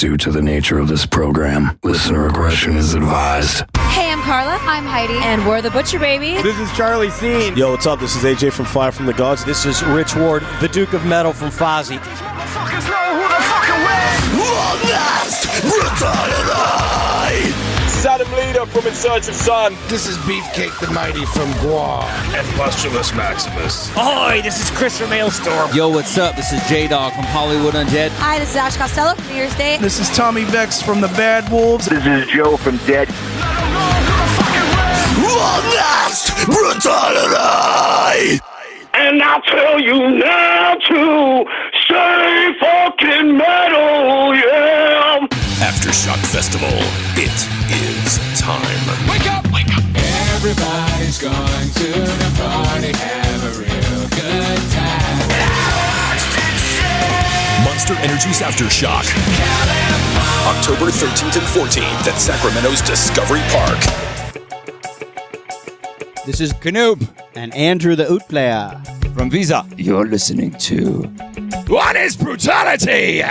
Due to the nature of this program, listener aggression is advised. Hey, I'm Carla. I'm Heidi. And we're the Butcher Babies. This is Charlie Scene. Yo, what's up? This is AJ from Fire from the Gods. This is Rich Ward, the Duke of Metal from Fozzy. Saddam Leader from In Search of Sun. This is Beefcake the Mighty from Guam. And Postulus Maximus. Ahoy, this is Chris from Maelstrom. Yo, what's up? This is J-Dog from Hollywood Undead. Hi, this is Ash Costello from New Year's Day. This is Tommy Vex from the Bad Wolves. This is Joe from Dead. Last brutality! And I'll tell you now to stay fucking metal, yeah! Aftershock Festival. It is time. Wake up! Wake up! Everybody's going to the party, have a real good time. Monster Energy's Aftershock. October 13th and 14th at Sacramento's Discovery Park. This is Canoop and Andrew the Oud Player from VIZA. You're listening to What is Brutality?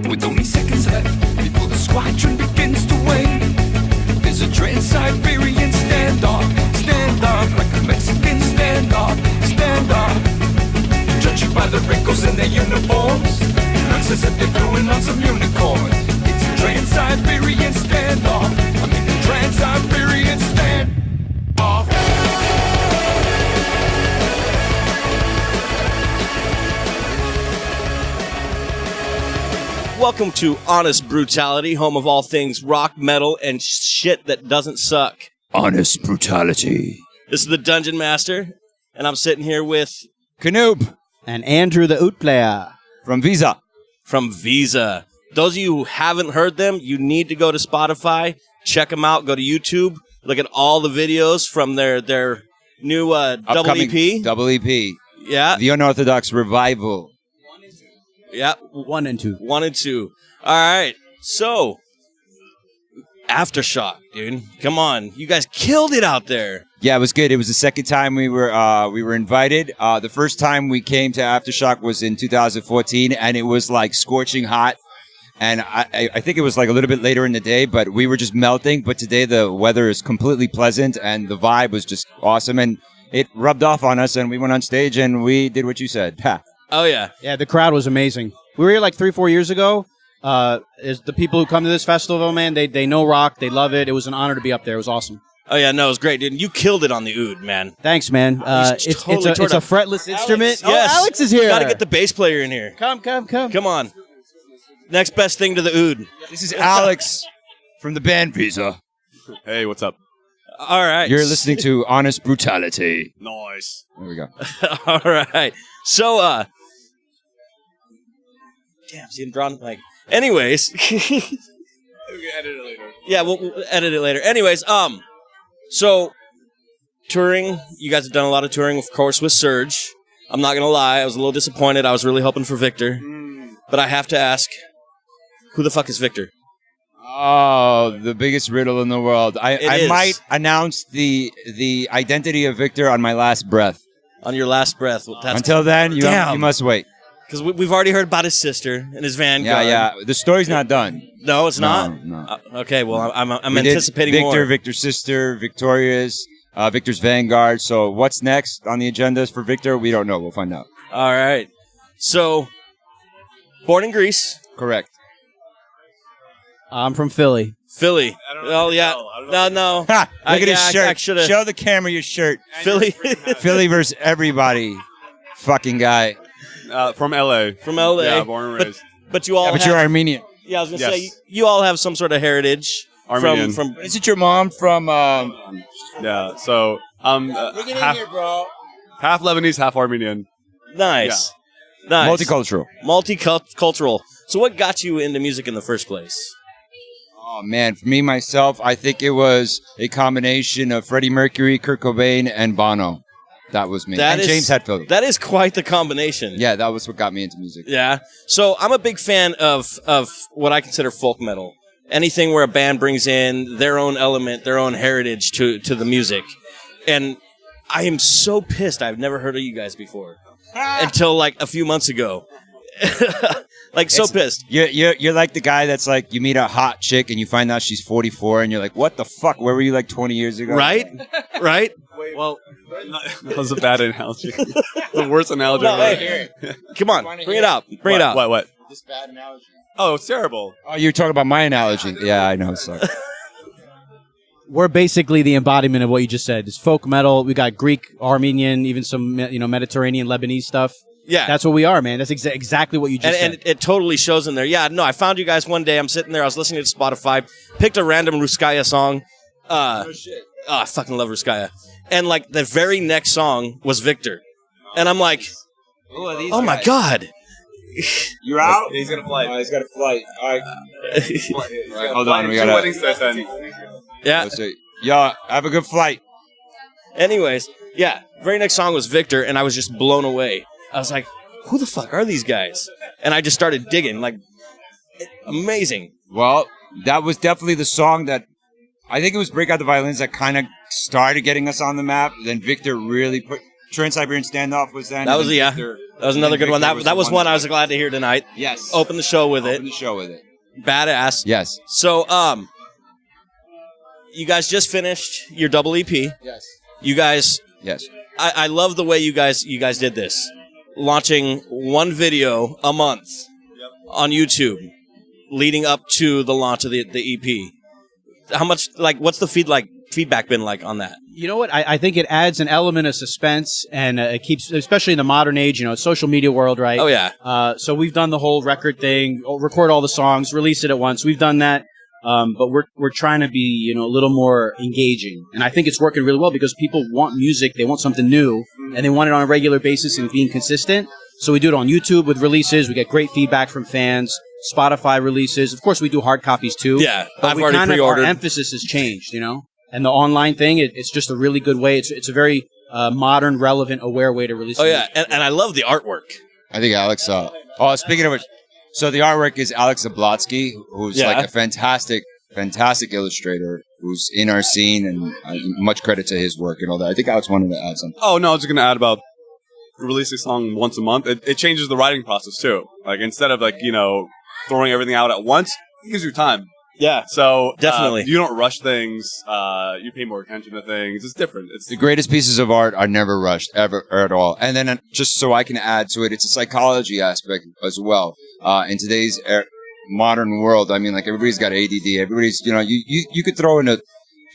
With only seconds left before the squadron begins to wane, there's a Trans-Siberian standoff, like a Mexican standoff. Judge you by the wrinkles in their uniforms, looks as if they're doing on some unicorns. It's a Trans-Siberian standoff. I mean the Trans-Siberian standoff. Welcome to Honest Brutality, home of all things rock, metal, and shit that doesn't suck. Honest Brutality. This is the Dungeon Master, and I'm sitting here with Canoop and Andrew the Oud Player from VIZA. From VIZA. Those of you who haven't heard them, you need to go to Spotify, check them out, go to YouTube, look at all the videos from their new double EP. Double EP. Yeah. The Unorthodox Revival. Yeah. 1 and 2. 1 and 2. All right. So, Aftershock, dude. Come on. You guys killed it out there. Yeah, it was good. It was the second time we were invited. The first time we came to Aftershock was in 2014, and it was like scorching hot. And I think it was like a little bit later in the day, but we were just melting. But today the weather is completely pleasant, and the vibe was just awesome. And it rubbed off on us, and we went on stage, and we did what you said. Ha. Oh, yeah. Yeah, the crowd was amazing. We were here like 3-4 years ago. Is the people who come to this festival, man, they know rock. They love it. It was an honor to be up there. It was awesome. Oh, yeah, no, it was great, dude. You killed it on the oud, man. Thanks, man. It's a fretless instrument. Yes. Oh, Alex is here. Got to get the bass player in here. Come. Come on. Next best thing to the oud. This is Alex from the band VIZA. Hey, what's up? All right. You're listening to Honest Brutality. Nice. There we go. All right. So, damn, see, I'm drawing like. Anyways. We can edit it later. Yeah, we'll edit it later. Anyways, so touring, you guys have done a lot of touring, of course, with Surge. I'm not gonna lie, I was a little disappointed. I was really hoping for Victor, but I have to ask, who the fuck is Victor? Oh, the biggest riddle in the world. I is. might announce the identity of Victor on my last breath. On your last breath. Until then, you must wait. Because we've already heard about his sister and his Vanguard. Yeah. The story's not done. No, it's not? No. Okay, well, I'm anticipating more. Victor's sister, Victoria's, Victor's Vanguard. So what's next on the agendas for Victor? We don't know. We'll find out. All right. So, born in Greece. Correct. I'm from Philly. Philly. Oh, yeah. No. Look at his shirt. Should've... Show the camera your shirt. Philly. Philly versus everybody. Fucking guy. From LA. From LA. Yeah, born and raised. But you all but you're Armenian. Yeah, I was going to say, you all have some sort of heritage. Armenian. From Is it your mom from... Yeah, so I'm half Lebanese, half Armenian. Nice. Yeah. Nice. Multicultural. So what got you into music in the first place? Oh, man. For me, myself, I think it was a combination of Freddie Mercury, Kurt Cobain, and Bono. That was me. And James Hetfield. That is quite the combination. Yeah, that was what got me into music. Yeah. So I'm a big fan of what I consider folk metal. Anything where a band brings in their own element, their own heritage to the music. And I am so pissed I've never heard of you guys before. Until like a few months ago. Like, so pissed. You're like the guy that's like, you meet a hot chick and you find out she's 44 and you're like, what the fuck? Where were you like 20 years ago? Right? Right? Well, that was a bad analogy. The worst analogy No, ever. hey, come on, bring it out. Bring it out. What? This bad analogy. Oh, it's terrible. Oh, you're talking about my analogy. Yeah, I know. Sorry. We're basically the embodiment of what you just said. It's folk metal. We got Greek, Armenian, even some Mediterranean, Lebanese stuff. Yeah. That's what we are, man. That's exactly what you just said. And it totally shows in there. Yeah, no, I found you guys one day. I'm sitting there. I was listening to Spotify. Picked a random Ruskaya song. Oh, I fucking love Ruskaya. And, like, the very next song was Victor. And I'm like, oh, my God. You're out? He's got a flight. He's got a flight. All right. Hold on. We Two got weddings to attend. Yeah. Yo, have a good flight. Anyways, yeah, very next song was Victor, and I was just blown away. I was like, who the fuck are these guys? And I just started digging, like, amazing. Well, that was definitely the song that, I think it was Break Out the Violins that kind of started getting us on the map. Then Victor really put, Trans-Siberian Standoff was then. That was, yeah, that was another good one. That was one I was glad to hear tonight. Yes. Open the show with it. Open the show with it. Badass. Yes. So, you guys just finished your double EP. Yes. You guys. Yes. I love the way you guys did this, launching one video a month on YouTube, leading up to the launch of the EP. How much, like, what's the feedback been like on that? You know what? I think it adds an element of suspense, and it keeps, especially in the modern age, social media world, right? Oh, yeah. So we've done the whole record thing, record all the songs, release it at once. We've done that. But we're trying to be, a little more engaging. And I think it's working really well because people want music, they want something new, and they want it on a regular basis and being consistent. So we do it on YouTube with releases. We get great feedback from fans. Spotify releases. Of course, we do hard copies too. Yeah, but I've already pre-ordered. Our emphasis has changed, And the online thing, it's just a really good way. It's a very modern, relevant, aware way to release. Oh, yeah, and I love the artwork. I think Alex speaking of which, so the artwork is Alex Zablotsky, who's like a fantastic illustrator who's in our scene, and much credit to his work and all that. I think Alex wanted to add something. Oh, no, I was just going to add about releasing a song once a month. It changes the writing process, too. Like, instead of, throwing everything out at once, it gives you time. Yeah. So definitely. You don't rush things. You pay more attention to things. It's different. It's the greatest pieces of art are never rushed, ever or at all. And then just so I can add to it, it's a psychology aspect as well. In today's modern world, I mean, like, everybody's got ADD. Everybody's, you could throw in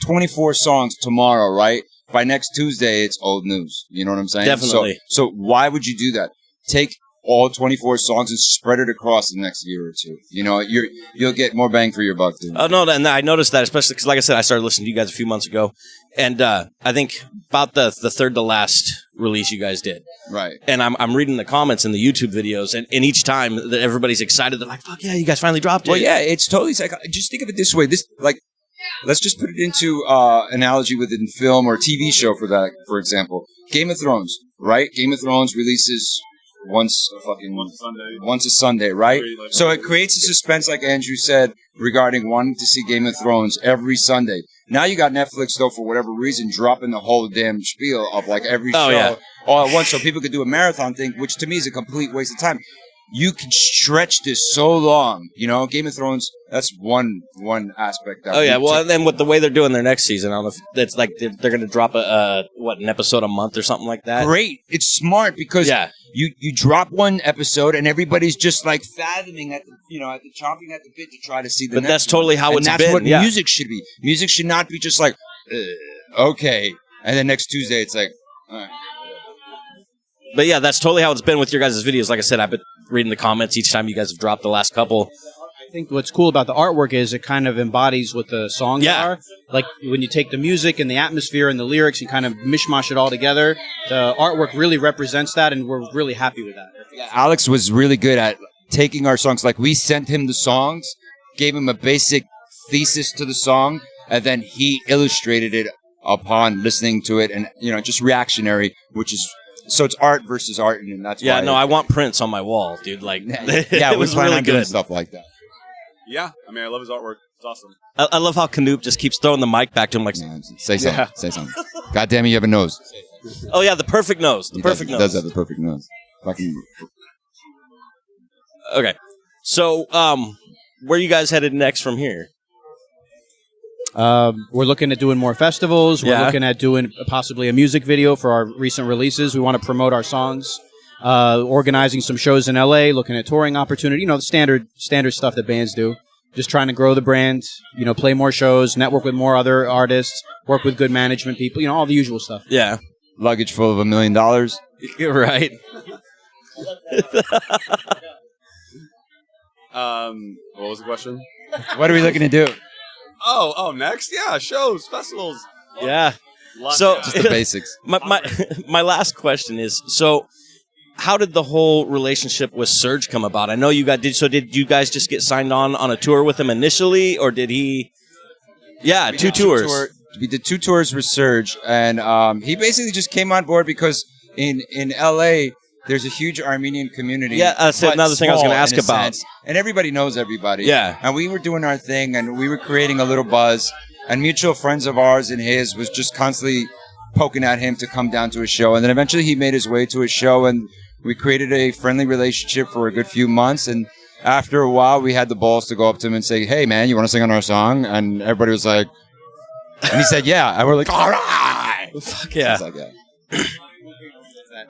24 songs tomorrow, right? By next Tuesday, it's old news. You know what I'm saying? Definitely. So why would you do that? Take all 24 songs and spread it across the next year or two. You'll get more bang for your buck, dude. Oh, no, and I noticed that, especially because, like I said, I started listening to you guys a few months ago, and I think about the third to last release you guys did. Right. And I'm reading the comments in the YouTube videos, and each time that everybody's excited, they're like, fuck yeah, you guys finally dropped it. Well, yeah, it's totally just think of it this way. Let's just put it into analogy within film or TV show for example. Game of Thrones, right? Game of Thrones releases once a Sunday, right? So it creates a suspense, like Andrew said, regarding wanting to see Game of Thrones every Sunday. Now you got Netflix, though, for whatever reason, dropping the whole damn spiel of like every show all at once, so people could do a marathon thing, which to me is a complete waste of time. You can stretch this so long, Game of Thrones. That's one aspect. Oh yeah, well, and then with the way they're doing their next season, I don't know if it's like they're going to drop an episode a month or something like that. Great, it's smart because you drop one episode and everybody's just like fathoming at the chomping at the bit to try to see the. But next that's totally one. how it's been. That's what music should be. Music should not be just like okay, and then next Tuesday it's like. All right. But yeah, that's totally how it's been with your guys' videos. Like I said, I've been reading the comments each time you guys have dropped the last couple. I think what's cool about the artwork is it kind of embodies what the songs are. Like when you take the music and the atmosphere and the lyrics and kind of mishmash it all together, the artwork really represents that, and we're really happy with that. Yeah, Alex was really good at taking our songs. Like, we sent him the songs, gave him a basic thesis to the song, and then he illustrated it upon listening to it, and just reactionary, which is. So it's art versus art, and that's why. I want Prince on my wall, dude. Like, it was really good stuff like that. Yeah, I mean, I love his artwork. It's awesome. I love how Knoop just keeps throwing the mic back to him, like, say something. Yeah. Say something. God damn it, you have a nose. Oh yeah, the perfect nose. The perfect nose. He does have the perfect nose. Fucking. Okay. So, where are you guys headed next from here? We're looking at doing more festivals. We're Yeah. looking at doing possibly a music video for our recent releases. We want to promote our songs. Organizing some shows in LA, looking at touring opportunity. The standard stuff that bands do. Just trying to grow the brand. Play more shows, network with more other artists, work with good management people. All the usual stuff. Yeah. Luggage full of $1 million. You're right. What was the question? What are we looking to do? Oh, next? Yeah, shows, festivals. Yeah. So Just the basics. My last question is, so how did the whole relationship with Surge come about? I know you guys did. So did you guys just get signed on a tour with him initially, or did he? Yeah, two tours. We did 2 tours with Surge, and he basically just came on board because in LA there's a huge Armenian community. Yeah, that's another thing I was going to ask about. Sense, and everybody knows everybody. Yeah. And we were doing our thing, and we were creating a little buzz. And mutual friends of ours and his was just constantly poking at him to come down to a show. And then eventually he made his way to a show, and we created a friendly relationship for a good few months. And after a while, we had the balls to go up to him and say, "Hey, man, you want to sing on our song?" And everybody was like, and he said, "Yeah." And we're like, "All right." Fuck yeah. Like that.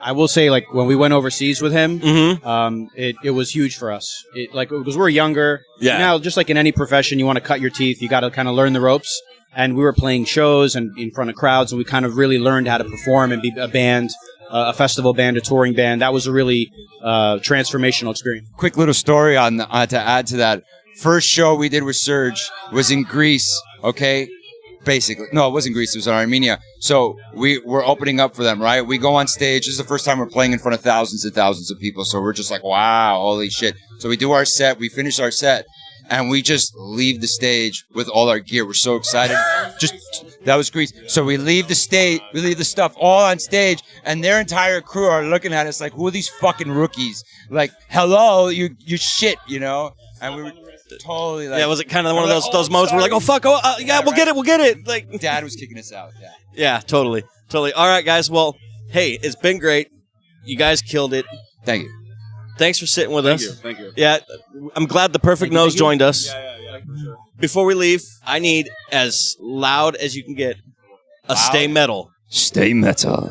I will say, like, when we went overseas with him, Mm-hmm. it was huge for us. Because we're younger. Yeah. Now, just like in any profession, you want to cut your teeth. You got to kind of learn the ropes. And we were playing shows and in front of crowds, and we kind of really learned how to perform and be a band, a festival band, a touring band. That was a really transformational experience. Quick little story on to add to that. First show we did with Surge was in Greece, okay? Basically. No, it wasn't Greece. It was in Armenia. So we were opening up for them, right? We go on stage. This is the first time we're playing in front of thousands and thousands of people. So we're just like, wow, holy shit. So we do our set. We finish our set. And we just leave the stage with all our gear. We're so excited. That was Greece. So we leave the stage. We leave the stuff all on stage. And their entire crew are looking at us like, who are these fucking rookies? Like, hello, you shit, And we were totally like... Yeah, was it kind of one of those moments where we're like, oh, fuck, we'll get it. Like, Dad was kicking us out, yeah. Yeah, totally. All right, guys. Well, hey, it's been great. You guys killed it. Thank you. Thanks for sitting with us. Thank you. Yeah, I'm glad the Perfect Nose joined us. Yeah, for sure. Before we leave, I need as loud as you can get a Stay Metal. Stay metal.